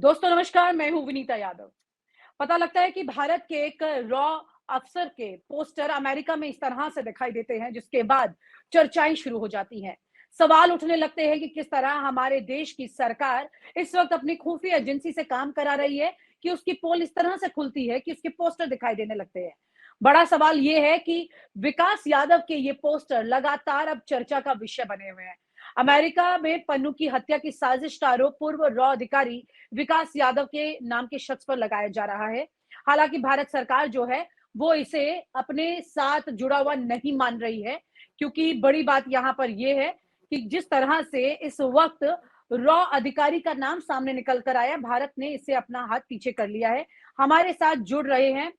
दोस्तों नमस्कार, मैं हूं विनीता यादव। पता लगता है कि भारत के एक रॉ अफसर के पोस्टर अमेरिका में इस तरह से दिखाई देते हैं, जिसके बाद चर्चाएं शुरू हो जाती हैं। सवाल उठने लगते हैं कि किस तरह हमारे देश की सरकार इस वक्त अपनी खुफिया एजेंसी से काम करा रही है कि उसकी पोल इस तरह से खुलती है कि उसके पोस्टर दिखाई देने लगते हैं। बड़ा सवाल यह है कि विकास यादव के ये पोस्टर लगातार अब चर्चा का विषय बने हुए हैं। अमेरिका में पन्नू की हत्या की साजिश का आरोप पूर्व रॉ अधिकारी विकास यादव के नाम के शख्स पर लगाया जा रहा है। हालांकि भारत सरकार जो है वो इसे अपने साथ जुड़ा हुआ नहीं मान रही है, क्योंकि बड़ी बात यहाँ पर यह है कि जिस तरह से इस वक्त रॉ अधिकारी का नाम सामने निकल कर आया, भारत ने इसे अपना हाथ पीछे कर लिया है। हमारे साथ जुड़ रहे हैं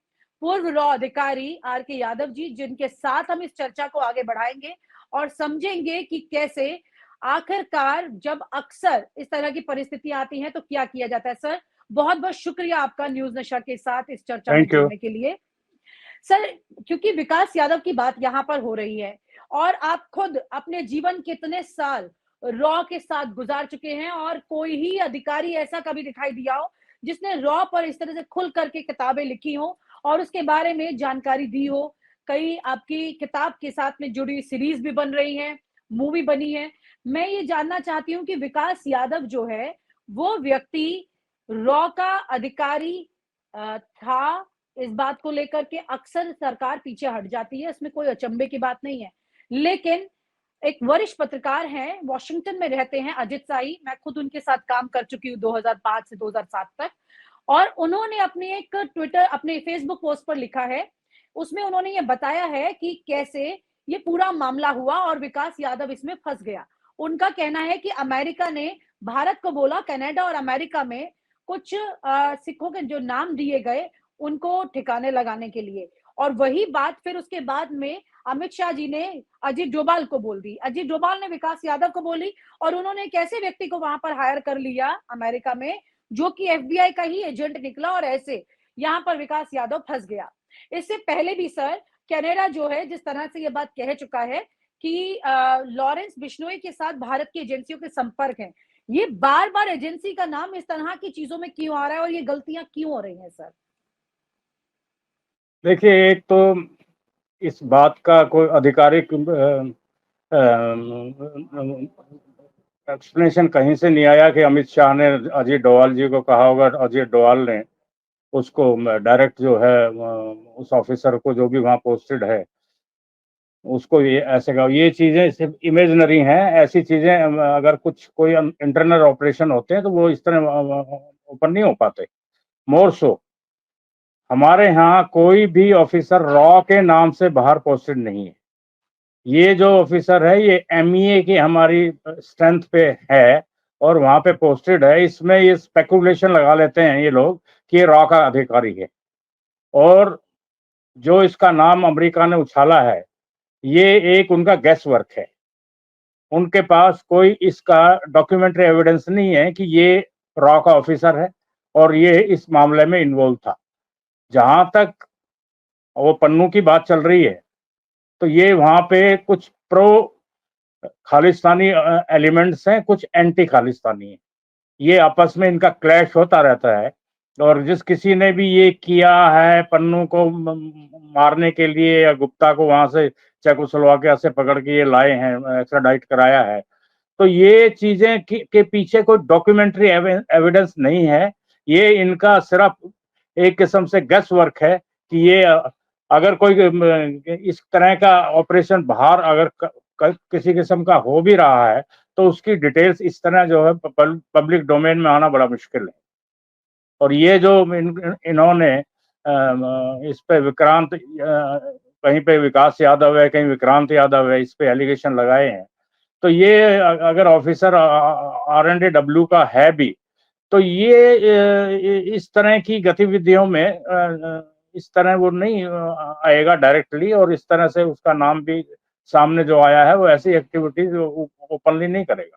पूर्व रॉ अधिकारी आर के यादव जी, जिनके साथ हम इस चर्चा को आगे बढ़ाएंगे और समझेंगे कि कैसे आखिरकार जब अक्सर इस तरह की परिस्थितियां आती हैं तो क्या किया जाता है। सर, बहुत बहुत शुक्रिया आपका न्यूज नशा के साथ इस चर्चा में थैंक यू। जुड़ने के लिए। सर, क्योंकि विकास यादव की बात यहाँ पर हो रही है और आप खुद अपने जीवन के इतने साल रॉ के साथ गुजार चुके हैं और कोई ही अधिकारी ऐसा कभी दिखाई दिया हो जिसने रॉ पर इस तरह से खुल करके किताबें लिखी हो और उसके बारे में जानकारी दी हो। कई आपकी किताब के साथ में जुड़ी सीरीज भी बन रही है, मूवी बनी है। मैं ये जानना चाहती हूँ कि विकास यादव जो है वो व्यक्ति रॉ का अधिकारी था। इस बात को लेकर के अक्सर सरकार पीछे हट जाती है, इसमें कोई अचंभे की बात नहीं है। लेकिन एक वरिष्ठ पत्रकार हैं, वॉशिंगटन में रहते हैं, अजित साई। मैं खुद उनके साथ काम कर चुकी हूँ 2005 से 2007 तक। और उन्होंने अपनी एक ट्विटर अपने फेसबुक पोस्ट पर लिखा है, उसमें उन्होंने ये बताया है कि कैसे ये पूरा मामला हुआ और विकास यादव इसमें फंस गया। उनका कहना है कि अमेरिका ने भारत को बोला, कनाडा और अमेरिका में कुछ सिखों के जो नाम दिए गए उनको ठिकाने लगाने के लिए, और वही बात फिर उसके बाद में अमित शाह जी ने अजीत डोभाल को बोल दी, अजीत डोभाल ने विकास यादव को बोली, और उन्होंने एक ऐसे व्यक्ति को वहां पर हायर कर लिया अमेरिका में जो कि एफबीआई का ही एजेंट निकला, और ऐसे यहां पर विकास यादव फंस गया। इससे पहले भी सर, कनाडा जो है जिस तरह से ये बात कह चुका है कि लॉरेंस बिश्नोई के साथ भारत की एजेंसियों के संपर्क हैं। ये बार बार एजेंसी का नाम इस तरह की चीजों में क्यों आ रहा है और ये गलतियां क्यों हो रही हैं सर? देखिए, एक तो इस बात का कोई आधिकारिक एक्सप्लेनेशन कहीं से नहीं आया कि अमित शाह ने अजीत डोभाल जी को कहा होगा, अजीत डोभाल ने उसको डायरेक्ट जो है उस ऑफिसर को जो भी वहाँ पोस्टेड है उसको ये ऐसे कहा। ये चीजें सिर्फ इमेजनरी हैं। ऐसी चीजें अगर कुछ कोई इंटरनल ऑपरेशन होते हैं तो वो इस तरह ओपन नहीं हो पाते। मोर सो हमारे यहाँ कोई भी ऑफिसर रॉ के नाम से बाहर पोस्टेड नहीं है। ये जो ऑफिसर है ये एमईए की हमारी स्ट्रेंथ पे है और वहां पे पोस्टेड है। इसमें ये स्पेकुलेशन लगा लेते हैं ये लोग कि ये रॉ का अधिकारी है, और जो इसका नाम अमेरिका ने उछाला है ये एक उनका गैस वर्क है। उनके पास कोई इसका डॉक्यूमेंट्री एविडेंस नहीं है कि ये रॉ का ऑफिसर है और ये इस मामले में इन्वॉल्व था। जहां तक वो पन्नू की बात चल रही है तो ये वहां पे कुछ प्रो खालिस्तानी एलिमेंट्स हैं, कुछ एंटी खालिस्तानी है। ये आपस में इनका क्लैश होता रहता है। और जिस किसी ने भी ये किया है पन्नू को मारने के लिए या गुप्ता को वहां से चेकोस्लोवाकिया से पकड़ के ये लाए हैं, एक्स्ट्राडाइट कराया है, तो ये चीजें के पीछे कोई डॉक्यूमेंट्री एविडेंस नहीं है। ये इनका सिर्फ एक किस्म से गैस वर्क है कि ये अगर कोई इस तरह का ऑपरेशन बाहर अगर किसी किस्म का हो भी रहा है तो उसकी डिटेल्स इस तरह जो है पब्लिक डोमेन में आना बड़ा मुश्किल है। और ये जो इन्होंने इस पे विक्रांत कहीं पे विकास यादव है, कहीं विक्रांत यादव है, इस पे एलिगेशन लगाए हैं, तो ये अगर ऑफिसर R&AW का है भी तो ये इस तरह की गतिविधियों में इस तरह वो नहीं आएगा डायरेक्टली, और इस तरह से उसका नाम भी सामने जो आया है वो ऐसी एक्टिविटीज ओपनली नहीं करेगा।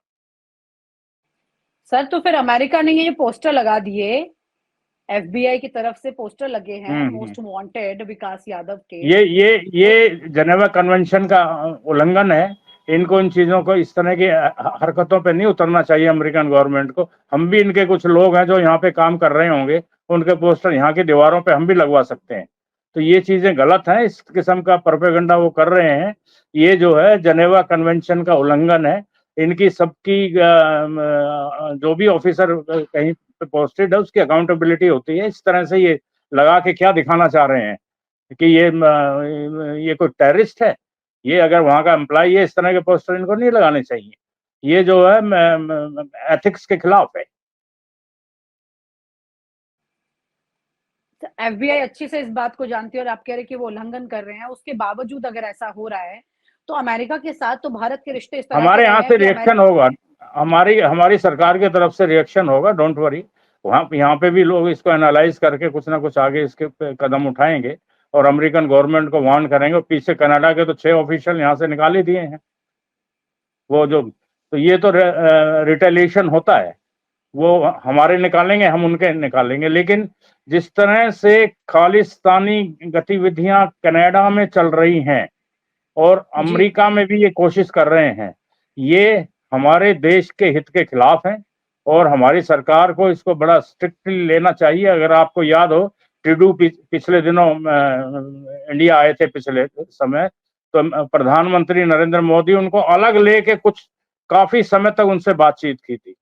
सर, तो फिर अमेरिका ने ये पोस्टर लगा दिए, एफबीआई की तरफ से पोस्टर लगे हैं मोस्ट वांटेड विकास यादव के। ये तो जेनेवा कन्वेंशन का उल्लंघन है इनको इन चीजों को, इस तरह की हरकतों पे नहीं उतरना चाहिए अमेरिकन गवर्नमेंट को। हम भी इनके कुछ लोग हैं जो यहाँ पे काम कर रहे होंगे, उनके पोस्टर यहाँ की दीवारों पे हम भी लगवा सकते हैं। तो ये चीजें गलत हैं, इस किस्म का प्रोपेगेंडा वो कर रहे हैं। ये जो है जनेवा कन्वेंशन का उल्लंघन है। इनकी सबकी जो भी ऑफिसर कहीं पे पोस्टेड है उसकी अकाउंटेबिलिटी होती है। इस तरह से ये लगा के क्या दिखाना चाह रहे हैं कि ये कोई टेररिस्ट है। ये अगर वहां का एम्प्लॉय है, इस तरह के पोस्टर इनको नहीं लगाने चाहिए। ये जो है एथिक्स के खिलाफ है। एफबीआई अच्छी से इस बात को जानती है और आप कह रहे हैं कि वो उल्लंघन कर रहे हैं, उसके बावजूद अगर ऐसा हो रहा है तो अमेरिका के साथ तो भारत के रिश्ते इस तरह के हमारे रहे यहाँ हैं से कि रिएक्शन होगा, हमारी हमारी सरकार की तरफ से रिएक्शन होगा, डोंट वरी। वहाँ यहाँ पे भी लोग इसको एनालाइज करके कुछ ना कुछ आगे इसके कदम उठाएंगे और अमेरिकन गवर्नमेंट को वार्न करेंगे। और पीछे कनाडा के तो 6 ऑफिशियल यहाँ से निकाल ही दिए हैं। वो जो, तो ये तो रिटेलिएशन होता है, वो हमारे निकालेंगे, हम उनके निकालेंगे। लेकिन जिस तरह से खालिस्तानी गतिविधियां कनाडा में चल रही हैं और जी अमेरिका में भी ये कोशिश कर रहे हैं, ये हमारे देश के हित के खिलाफ हैं। और हमारी सरकार को इसको बड़ा स्ट्रिक्टली लेना चाहिए। अगर आपको याद हो, ट्रूडो पिछले दिनों इंडिया आए थे पिछले समय, तो प्रधानमंत्री नरेंद्र मोदी उनको अलग लेके कुछ काफी समय तक उनसे बातचीत की थी।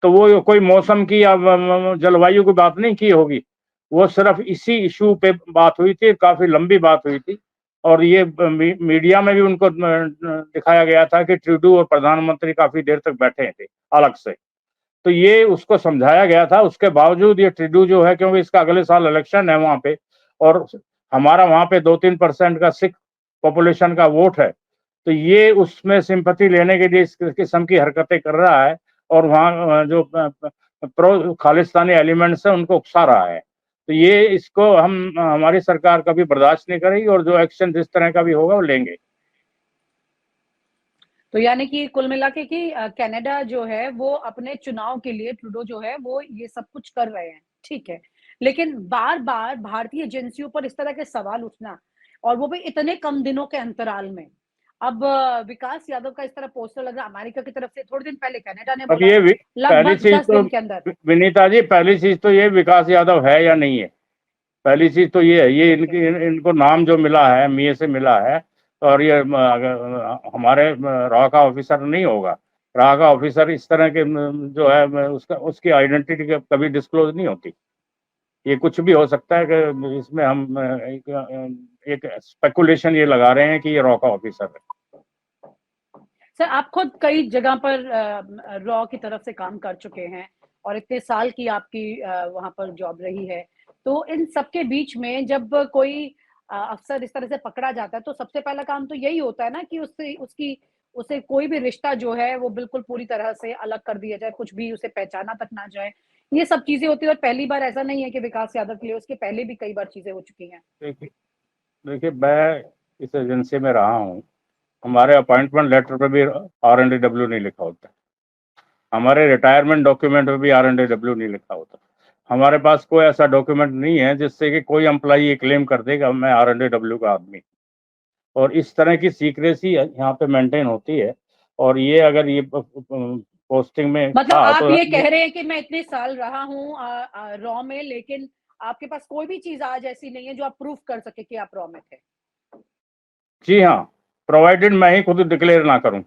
तो वो कोई मौसम की या जलवायु की बात नहीं की होगी, वो सिर्फ इसी इशू पे बात हुई थी, काफी लंबी बात हुई थी। और ये मीडिया में भी उनको दिखाया गया था कि ट्रूडो और प्रधानमंत्री काफी देर तक बैठे थे अलग से। तो ये उसको समझाया गया था। उसके बावजूद ये ट्रूडो जो है, क्योंकि इसका अगले साल इलेक्शन है वहां पे, और हमारा वहां पे 2-3% का सिख पॉपुलेशन का वोट है, तो ये उसमें सिंपैथी लेने के लिए इस किस्म की हरकतें कर रहा है। और वहाँ जो प्रो खालिस्तानी एलिमेंट्स है उनको उकसा रहा है। तो ये इसको हमारी सरकार कभी बर्दाश्त नहीं करेगी, और जो एक्शन जिस तरह का भी होगा वो लेंगे। तो यानी कि कुल मिला के कि कनाडा जो है वो अपने चुनाव के लिए ट्रूडो जो है वो ये सब कुछ कर रहे हैं, ठीक है। लेकिन बार बार भारतीय एजेंसियों पर इस तरह के सवाल उठना, और वो भी इतने कम दिनों के अंतराल में। अब विकास यादव का इस तरह पोस्टर लग रहा अमेरिका की तरफ से, थोड़े दिन पहले कनाडा ने अब बोला ये पहली लगभग चीज 10 दिन के अंदर। तो, विनीता जी, पहली चीज तो ये विकास यादव है या नहीं है। पहली चीज तो ये है, ये ठीक है। इनको नाम जो मिला है एमईए से मिला है। और ये हमारे रॉ का ऑफिसर नहीं होगा। रॉ का ऑफिसर इस तरह के जो है उसका उसकी आइडेंटिटी कभी डिस्क्लोज नहीं होती। ये कुछ भी हो सकता है कि इसमें हम एक स्पेकुलेशन ये लगा रहे हैं कि ये रॉ का ऑफिसर है। सर आप खुद कई जगह पर रॉ की तरफ से काम कर चुके हैं और इतने साल की आपकी वहां पर जॉब रही है। तो इन सबके बीच में जब कोई अफसर इस तरह से पकड़ा जाता है तो सबसे पहला काम तो यही होता है ना कि उससे उसकी उसे कोई भी रिश्ता जो है वो बिल्कुल पूरी तरह से अलग कर दिया जाए, कुछ भी उसे पहचाना तक ना जाए। ये सब चीजें होती है और पहली बार ऐसा नहीं है कि विकास यादव के लिए, उसके पहले भी कई बार चीजें हो चुकी हैं। देखिए देखिए, मैं इस एजेंसी में रहा हूँ। हमारे अपॉइंटमेंट लेटर पे भी RNDW नहीं लिखा होता। हमारे रिटायरमेंट डॉक्यूमेंट में भी RNDW नहीं लिखा होता। हमारे पास कोई ऐसा डॉक्यूमेंट नहीं है जिससे कि कोई एम्प्लॉई ये क्लेम कर देगा मैं RNDW का आदमी। और इस तरह की सीक्रेसी यहाँ पे मेंटेन होती है। और ये अगर ये पोस्टिंग में मतलब था आप तो ये कह रहे हैं कि मैं इतने साल रहा हूँ रॉ में, लेकिन आपके पास कोई भी चीज आज ऐसी नहीं है जो आप प्रूफ कर सके कि आप रॉ में थे। जी हाँ, प्रोवाइडेड मैं ही खुद डिक्लेयर ना करूं।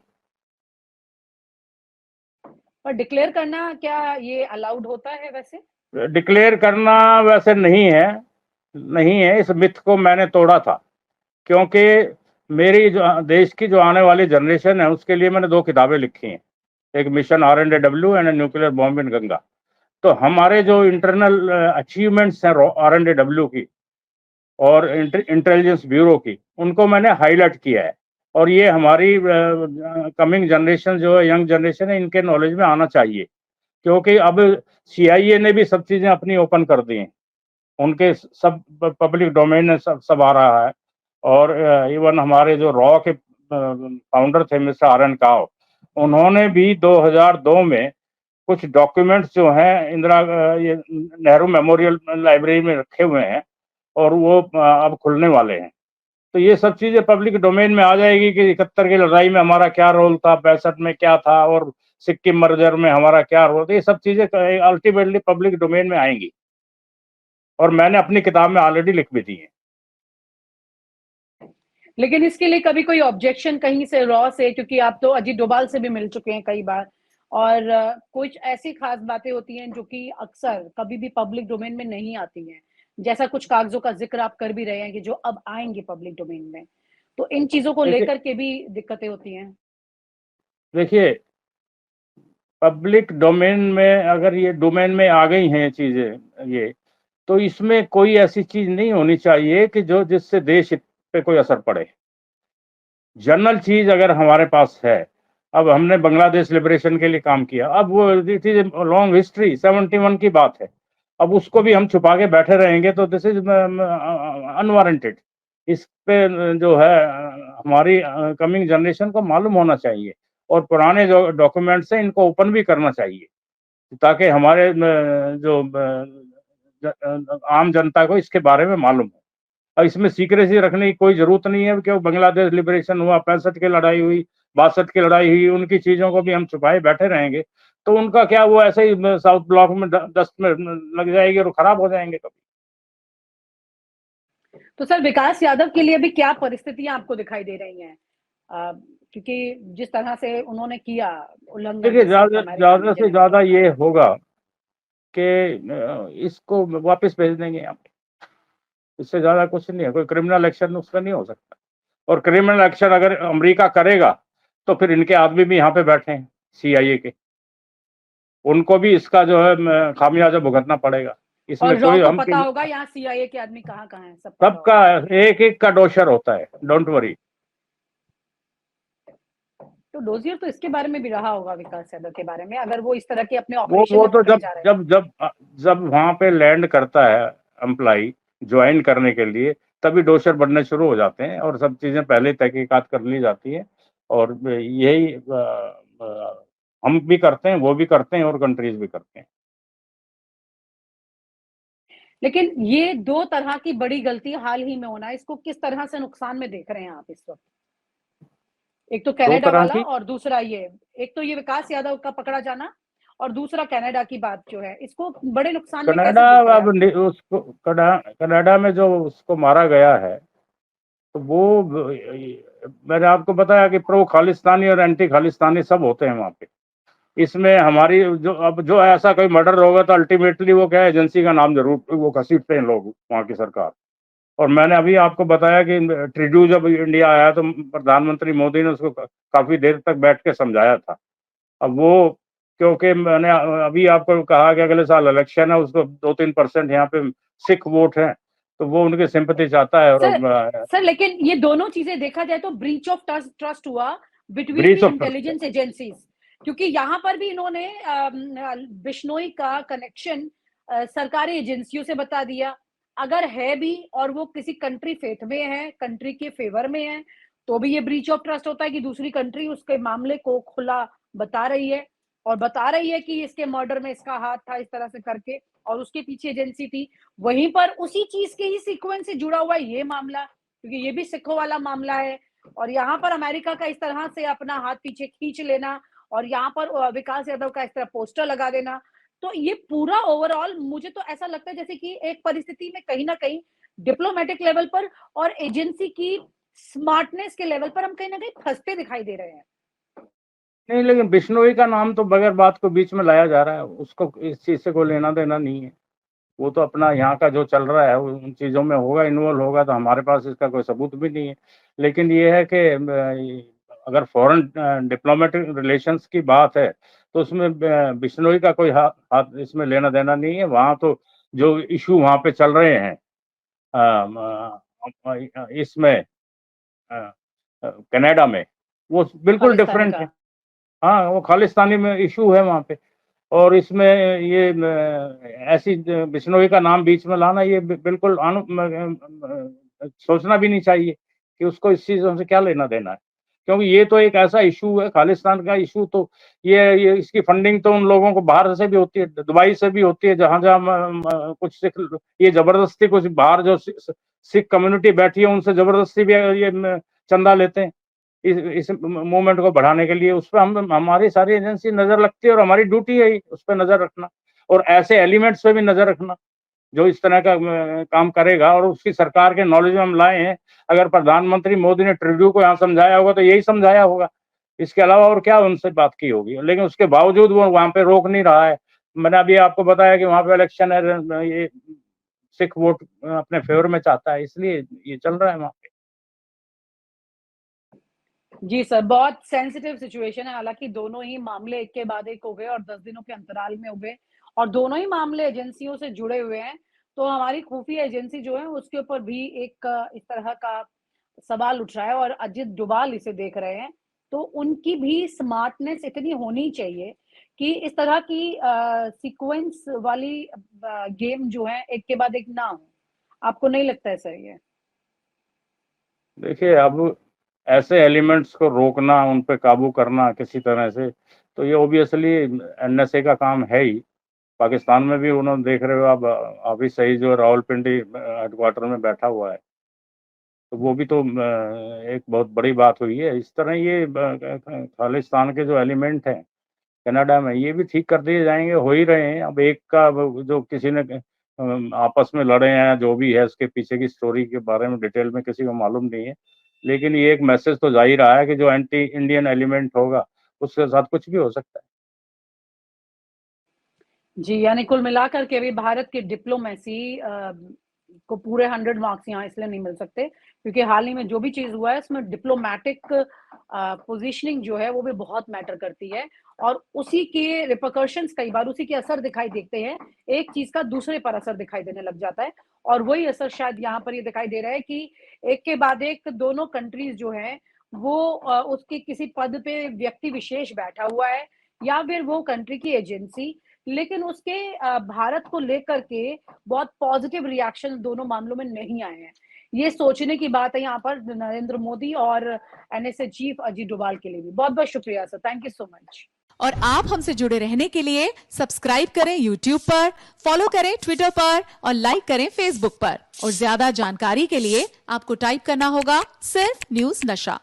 पर डिक्लेयर करना क्या ये अलाउड होता है वैसे? डिक्लेयर करना वैसे नहीं है, नहीं है। इस मिथ को मैंने तोड़ा था, क्योंकि मेरी जो देश की जो आने वाली जनरेशन है उसके लिए मैंने 2 किताबें लिखी हैं, एक mission RNDW and nuclear bomb इन गंगा। तो हमारे जो इंटरनल अचीवमेंट्स हैं RNDW की और इंटेलिजेंस ब्यूरो की, उनको मैंने हाईलाइट किया है। और ये हमारी कमिंग जनरेशन जो है, यंग जनरेशन है, इनके नॉलेज में आना चाहिए। क्योंकि अब CIA ने भी सब चीजें अपनी ओपन कर दी हैं, उनके सब पब्लिक डोमेन में सब आ रहा है। और इवन हमारे जो रॉ के फाउंडर थे मिस्टर RN काव, उन्होंने भी 2002 में कुछ डॉक्यूमेंट्स जो हैं इंदिरा ये नेहरू मेमोरियल लाइब्रेरी में रखे हुए हैं, और वो अब खुलने वाले हैं। तो ये सब चीजें पब्लिक डोमेन में आ जाएगी कि 71 की लड़ाई में हमारा क्या रोल था, 65 में क्या था, और सिक्किम मर्जर में हमारा क्या रोल था। ये सब चीजें अल्टीमेटली पब्लिक डोमेन में आएंगी, और मैंने अपनी किताब में ऑलरेडी लिख भी दी है। लेकिन इसके लिए कभी कोई ऑब्जेक्शन कहीं से, रॉ से, क्योंकि आप तो अजीत डोभाल से भी मिल चुके हैं कई बार, और कुछ ऐसी खास बातें होती हैं जो कि अक्सर कभी भी पब्लिक डोमेन में नहीं आती हैं, जैसा कुछ कागजों का जिक्र आप कर भी रहे हैं कि जो अब आएंगे पब्लिक डोमेन में, तो इन चीजों को देखिए लेकर के भी दिक्कतें होती हैं। देखिए पब्लिक डोमेन में अगर ये डोमेन में आ गई हैं चीजें, ये तो इसमें कोई ऐसी चीज नहीं होनी चाहिए कि जो जिससे देश पे कोई असर पड़े। जनरल चीज अगर हमारे पास है, अब हमने बांग्लादेश लिबरेशन के लिए काम किया, अब वो इट इज लॉन्ग हिस्ट्री, 71 की बात है। अब उसको भी हम छुपा के बैठे रहेंगे तो दिस इज अनवारंटेड। इस पे जो है हमारी कमिंग जनरेशन को मालूम होना चाहिए, और पुराने जो डॉक्यूमेंट्स हैं इनको ओपन भी करना चाहिए, ताकि हमारे जो आम जनता को इसके बारे में मालूम हो। और इसमें सीक्रेसी रखने की कोई जरूरत नहीं है कि वो बांग्लादेश लिबरेशन हुआ, 65 की लड़ाई हुई, 62 की लड़ाई हुई, उनकी चीजों को भी हम छुपाए बैठे रहेंगे तो उनका क्या, वो ऐसे ही साउथ ब्लॉक में दस्त में लग जाएगी और खराब हो जाएंगे कभी। तो सर, विकास यादव के लिए भी क्या परिस्थितियां आपको दिखाई दे रही हैं? क्योंकि जिस तरह से उन्होंने किया उल्लंघन, देखिए, ज्यादा अमेरिका में ज्यादा से जिन्हें ज्यादा निकलवाया। ये होगा कि इसको वापस भेज देंगे यहाँ पे। इससे ज्यादा कुछ नहीं है, कोई क्रिमिनल एक्शन उसका नहीं हो सकता। और क्रिमिनल एक्शन अगर अमेरिका करेगा तो फिर इनके आदमी भी यहाँ पे बैठे हैं CIA के, उनको भी इसका जो है खामियाजा भुगतना पड़ेगा। इसमें और रॉ कोई को हम पता होगा यहाँ CIA के आदमी कहाँ कहाँ हैं, सब पता सबका होगा। एक एक का डोशर होता है, डोंट वरी। तो डोजियर तो इसके बारे में भी रहा होगा, विकास यादव के बारे में, अगर वो इस तरह के अपने वो ऑपरेशन वो में तो पकड़े जब जा रहे हैं। जब जब जब वहां पे लैंड करता है एम्प्लाई ज्वाइन करने के लिए, तभी डोशर बनने शुरू हो जाते हैं, और सब चीजें पहले तहकीकात कर ली जाती है। और यही हम भी करते हैं, वो भी करते हैं, और कंट्रीज भी करते हैं। लेकिन ये दो तरह की बड़ी गलती हाल ही में होना, इसको किस तरह से नुकसान में देख रहे हैं आप इस वक्त? एक तो दो कनाडा तरह वाला, की और दूसरा ये, एक तो ये विकास यादव का पकड़ा जाना, और दूसरा कनाडा की बात जो है, इसको बड़े नुकसान में कनाडा, कैसे देख रहे हैं अब आप? उसको कनाडा में जो उसको मारा गया है, तो वो मैंने आपको बताया कि प्रो खालिस्तानी और एंटी खालिस्तानी सब होते हैं वहाँ पे। इसमें हमारी जो, अब जो ऐसा कोई मर्डर होगा तो अल्टीमेटली वो क्या, एजेंसी का नाम जरूर वो घसीटते हैं लोग, वहाँ की सरकार। और मैंने अभी आपको बताया कि ट्रिड्यू जब इंडिया आया तो प्रधानमंत्री मोदी ने उसको काफी देर तक बैठ के समझाया था। अब वो, क्योंकि मैंने अभी आपको कहा कि अगले साल इलेक्शन है, उसको 2-3% यहाँ पे सिख वोट है, तो वो उनकी सिंपैथी चाहता है। सर और सर लेकिन ये दोनों चीजें देखा जाए तो ब्रीच ऑफ ट्रस्ट हुआ between the breach of trust. Intelligence agencies, क्योंकि यहाँ पर भी इन्होंने बिश्नोई का कनेक्शन सरकारी एजेंसियों से बता दिया। अगर है भी और वो किसी कंट्री फेथ में है, कंट्री के फेवर में है, तो भी ये ब्रीच ऑफ ट्रस्ट होता है कि दूसरी कंट्री उसके मामले को खुला बता रही है, और बता रही है कि इसके मर्डर में इसका हाथ था, इस तरह से करके, और उसके पीछे एजेंसी थी। वहीं पर उसी चीज के ही सीक्वेंस से जुड़ा हुआ ये मामला, क्योंकि ये भी सिखों वाला मामला है, और यहाँ पर अमेरिका का इस तरह से अपना हाथ पीछे खींच लेना, और यहाँ पर विकास यादव का इस तरह पोस्टर लगा देना, तो ये पूरा ओवरऑल मुझे तो ऐसा लगता है जैसे कि एक परिस्थिति में कहीं ना कहीं डिप्लोमेटिक लेवल पर और एजेंसी की स्मार्टनेस के लेवल पर हम कहीं ना कहीं फंसते दिखाई दे रहे हैं। नहीं, लेकिन बिश्नोई का नाम तो बगैर बात को बीच में लाया जा रहा है, उसको इस चीज से कोई लेना देना नहीं है। वो तो अपना यहाँ का जो चल रहा है उन चीजों में होगा, इन्वॉल्व होगा, तो हमारे पास इसका कोई सबूत भी नहीं है। लेकिन ये है कि अगर फॉरेन डिप्लोमेटिक रिलेशंस की बात है तो उसमें बिश्नोई का कोई हाथ इसमें लेना देना नहीं है। वहाँ तो जो इशू वहाँ पे चल रहे हैं इसमें कनाडा में, वो बिल्कुल खालिस्तानी डिफरेंट का। है। हाँ, वो खालिस्तानी में इशू है वहाँ पे। और इसमें ये ऐसी बिश्नोई का नाम बीच में लाना, ये बिल्कुल सोचना भी नहीं चाहिए कि उसको इस चीजों से क्या लेना देना है, क्योंकि ये तो एक ऐसा इशू है, खालिस्तान का इशू। तो ये इसकी फंडिंग तो उन लोगों को बाहर से भी होती है, दुबई से भी होती है, जहां जहां कुछ सिख, ये जबरदस्ती कुछ बाहर जो सिख कम्युनिटी बैठी है, उनसे जबरदस्ती भी ये चंदा लेते हैं इस मूवमेंट को बढ़ाने के लिए। उस पर हम हमारी सारी एजेंसी नजर रखती है और हमारी ड्यूटी है उस पर नजर रखना और ऐसे एलिमेंट्स पे भी नजर रखना जो इस तरह का काम करेगा और उसकी सरकार के नॉलेज में हम लाए हैं। अगर प्रधानमंत्री मोदी ने ट्रूडो को यहाँ समझाया होगा तो यही समझाया होगा, इसके अलावा और क्या उनसे बात की होगी, लेकिन उसके बावजूद वो वहां पे रोक नहीं रहा है। मैंने अभी आपको बताया कि वहां पे इलेक्शन है, ये सिख वोट अपने फेवर में चाहता है, इसलिए ये चल रहा है वहां पे। जी सर, बहुत सेंसिटिव सिचुएशन है। हालांकि दोनों ही मामले एक के बाद एक हो गए और 10 दिनों के अंतराल में हो गए और दोनों ही मामले एजेंसियों से जुड़े हुए हैं। तो हमारी खुफिया एजेंसी जो है उसके ऊपर भी एक इस तरह का सवाल उठ रहा है और अजित डोभाल इसे देख रहे हैं। तो उनकी भी स्मार्टनेस इतनी होनी चाहिए कि इस तरह की सीक्वेंस वाली गेम जो है एक के बाद एक ना हो। आपको नहीं लगता है सर ये? देखिए, अब ऐसे एलिमेंट्स को रोकना, उन पे काबू करना किसी तरह से, तो ये ऑब्वियसली एनएसए का काम है ही। पाकिस्तान में भी उन्होंने देख रहे हो आप, अभी सही जो रावलपिंडी हेडक्वार्टर में बैठा हुआ है, तो वो भी तो एक बहुत बड़ी बात हुई है। इस तरह ये खालिस्तान के जो एलिमेंट हैं कनाडा में, ये भी ठीक कर दिए जाएंगे, हो ही रहे हैं। अब एक का जो किसी ने आपस में लड़े हैं, जो भी है उसके पीछे की स्टोरी के बारे में डिटेल में किसी को मालूम नहीं है, लेकिन ये एक मैसेज तो जा ही रहा है कि जो एंटी इंडियन एलिमेंट होगा उसके साथ कुछ भी हो सकता है। जी, यानी कुल मिलाकर के भी भारत की डिप्लोमेसी को पूरे 100 मार्क्स यहाँ इसलिए नहीं मिल सकते क्योंकि हाल ही में जो भी चीज हुआ है उसमें डिप्लोमेटिक पोजीशनिंग जो है वो भी बहुत मैटर करती है और उसी के रिपरकशंस कई बार उसी के असर दिखाई देते हैं। एक चीज का दूसरे पर असर दिखाई देने लग जाता है और वही असर शायद यहाँ पर ये दिखाई दे रहा है कि एक के बाद एक दोनों कंट्रीज जो है वो उसके किसी पद पे व्यक्ति विशेष बैठा हुआ है या फिर वो कंट्री की एजेंसी, लेकिन उसके भारत को लेकर के बहुत पॉजिटिव रिएक्शन दोनों मामलों में नहीं आए हैं। ये सोचने की बात है यहाँ पर नरेंद्र मोदी और एनएसए चीफ अजीत डोभाल के लिए भी। बहुत बहुत शुक्रिया sir, thank you so much. और आप हमसे जुड़े रहने के लिए सब्सक्राइब करें YouTube पर, फॉलो करें ट्विटर पर और लाइक करें Facebook पर। और ज्यादा जानकारी के लिए आपको टाइप करना होगा सिर्फ न्यूज नशा।